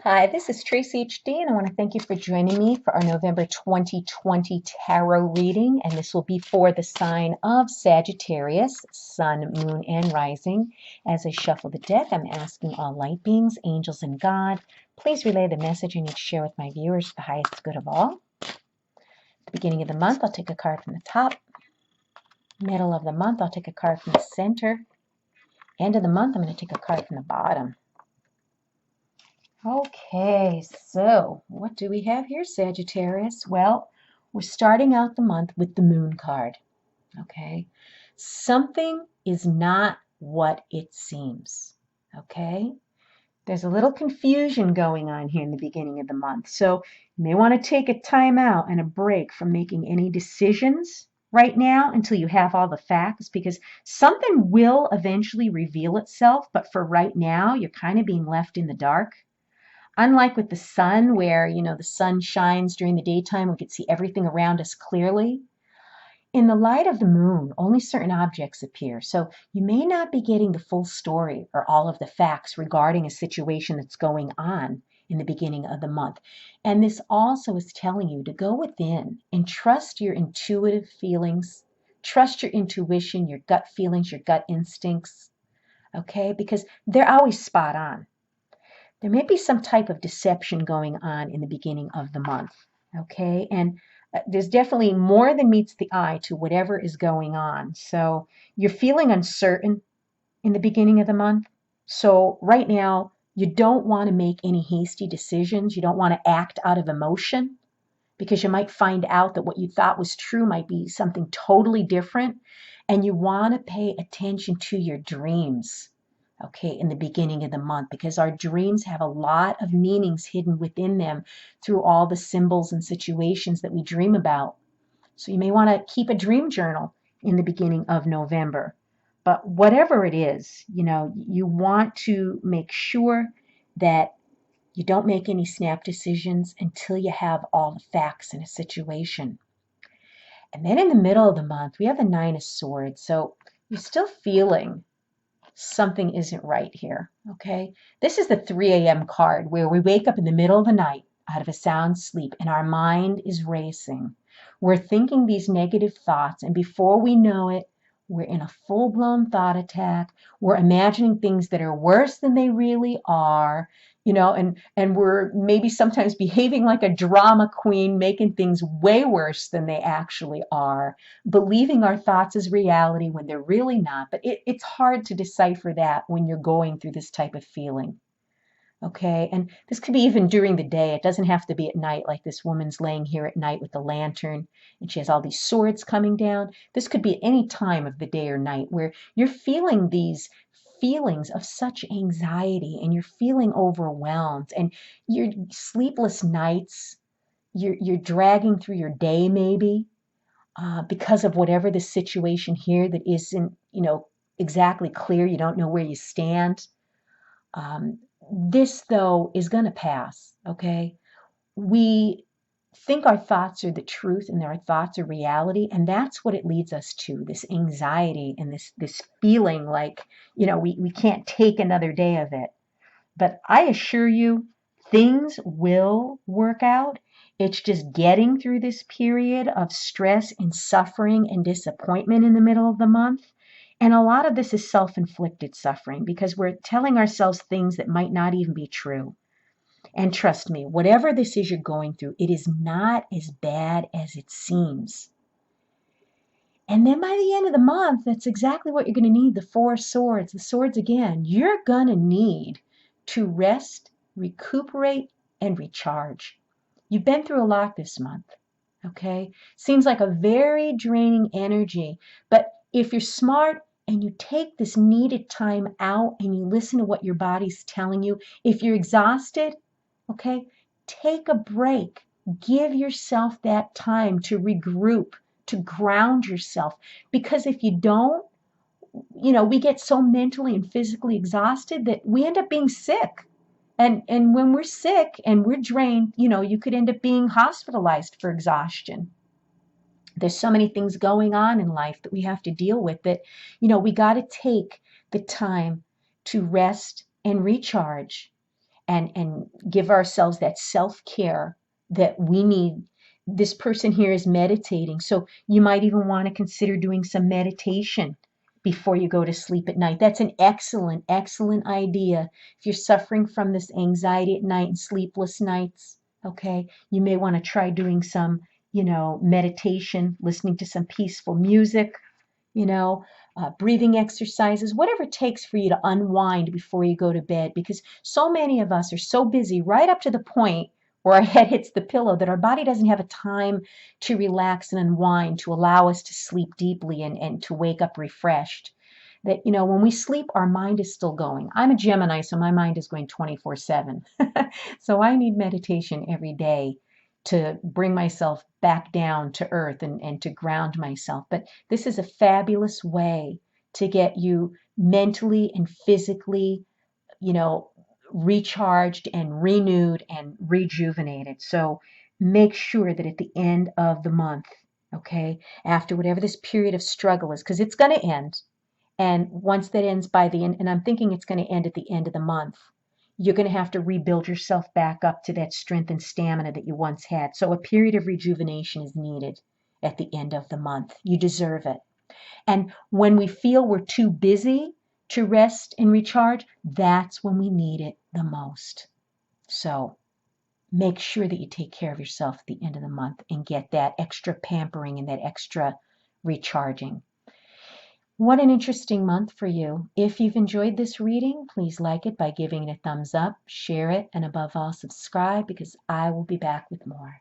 Hi, this is Tracy HD, and I want to thank you for joining me for our November 2020 tarot reading. And this will be for the sign of Sagittarius, Sun, Moon, and Rising. As I shuffle the deck, I'm asking all light beings, angels, and God, please relay the message I need to share with my viewers for the highest good of all. At the beginning of the month, I'll take a card from the top. Middle of the month, I'll take a card from the center. End of the month, I'm going to take a card from the bottom. Okay, so what do we have here, Sagittarius? Well, we're starting out the month with the Moon card, okay? Something is not what it seems, okay? There's a little confusion going on here in the beginning of the month, so you may want to take a time out and a break from making any decisions right now until you have all the facts, because something will eventually reveal itself, but for right now, you're kind of being left in the dark. Unlike with the sun, where, the sun shines during the daytime, we can see everything around us clearly. In the light of the moon, only certain objects appear. So you may not be getting the full story or all of the facts regarding a situation that's going on in the beginning of the month. And this also is telling you to go within and trust your intuitive feelings, trust your intuition, your gut feelings, your gut instincts, okay? Because they're always spot on. There may be some type of deception going on in the beginning of the month, okay? And there's definitely more than meets the eye to whatever is going on. So you're feeling uncertain in the beginning of the month. So right now, you don't want to make any hasty decisions. You don't want to act out of emotion, because you might find out that what you thought was true might be something totally different. And you want to pay attention to your dreams, okay, in the beginning of the month, because our dreams have a lot of meanings hidden within them through all the symbols and situations that we dream about. So you may want to keep a dream journal in the beginning of November. But whatever it is, you want to make sure that you don't make any snap decisions until you have all the facts in a situation. And then in the middle of the month, we have the Nine of Swords. So you're still feeling something isn't right here, okay? This is the 3 a.m. card, where we wake up in the middle of the night out of a sound sleep and our mind is racing. We're thinking these negative thoughts, and before we know it, we're in a full-blown thought attack. We're imagining things that are worse than they really are, and we're maybe sometimes behaving like a drama queen, making things way worse than they actually are, believing our thoughts as reality when they're really not. But it's hard to decipher that when you're going through this type of feeling. Okay, and this could be even during the day. It doesn't have to be at night, like this woman's laying here at night with the lantern and she has all these swords coming down. This could be at any time of the day or night where you're feeling these feelings of such anxiety and you're feeling overwhelmed and your sleepless nights, you're dragging through your day maybe because of whatever the situation here that isn't, exactly clear. You don't know where you stand. This, though, is going to pass, okay? We think our thoughts are the truth and our thoughts are reality, and that's what it leads us to, this anxiety and this feeling like, we can't take another day of it. But I assure you, things will work out. It's just getting through this period of stress and suffering and disappointment in the middle of the month. And a lot of this is self-inflicted suffering because we're telling ourselves things that might not even be true. And trust me, whatever this is you're going through, it is not as bad as it seems. And then by the end of the month, that's exactly what you're going to need, the Four of Swords. The swords again, you're going to need to rest, recuperate, and recharge. You've been through a lot this month, okay? Seems like a very draining energy, but if you're smart and you take this needed time out and you listen to what your body's telling you, if you're exhausted, okay, take a break. Give yourself that time to regroup, to ground yourself. Because if you don't, we get so mentally and physically exhausted that we end up being sick. And when we're sick and we're drained, you could end up being hospitalized for exhaustion. There's so many things going on in life that we have to deal with that, we got to take the time to rest and recharge. and give ourselves that self-care that we need. This person here is meditating, so you might even want to consider doing some meditation before you go to sleep at night. That's an excellent, excellent idea. If you're suffering from this anxiety at night and sleepless nights, okay, you may want to try doing some, meditation, listening to some peaceful music, you know, breathing exercises, whatever it takes for you to unwind before you go to bed. Because so many of us are so busy right up to the point where our head hits the pillow that our body doesn't have a time to relax and unwind, to allow us to sleep deeply and to wake up refreshed. That, when we sleep, our mind is still going. I'm a Gemini, so my mind is going 24/7. So I need meditation every day to bring myself back down to earth and to ground myself. But this is a fabulous way to get you mentally and physically, you know, recharged and renewed and rejuvenated. So make sure that at the end of the month, okay, after whatever this period of struggle is, because it's going to end. And once that ends by the end, and I'm thinking it's going to end at the end of the month, you're going to have to rebuild yourself back up to that strength and stamina that you once had. So a period of rejuvenation is needed at the end of the month. You deserve it. And when we feel we're too busy to rest and recharge, that's when we need it the most. So make sure that you take care of yourself at the end of the month and get that extra pampering and that extra recharging. What an interesting month for you. If you've enjoyed this reading, please like it by giving it a thumbs up, share it, and above all, subscribe, because I will be back with more.